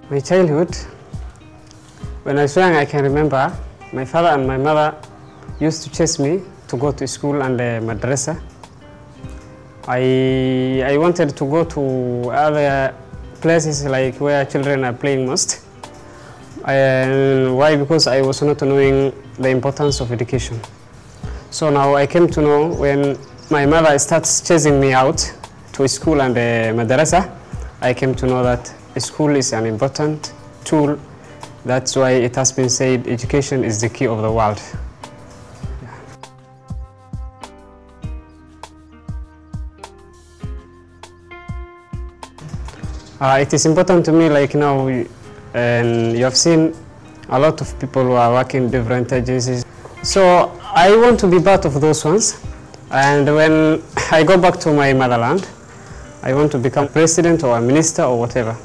My childhood, when I was young, I can remember my father and my mother used to chase me to go to school and madrasa. I wanted to go to other places like where children are playing most. And why? Because I was not knowing the importance of education. So now I came to know when my mother starts chasing me out to school and madrasa, I came to know that school is an important tool. That's why it has been said education is the key of the world. It is important to me, like now, and you have seen a lot of people who are working in different agencies. So I want to be part of those ones. And when I go back to my motherland, I want to become president or a minister or whatever.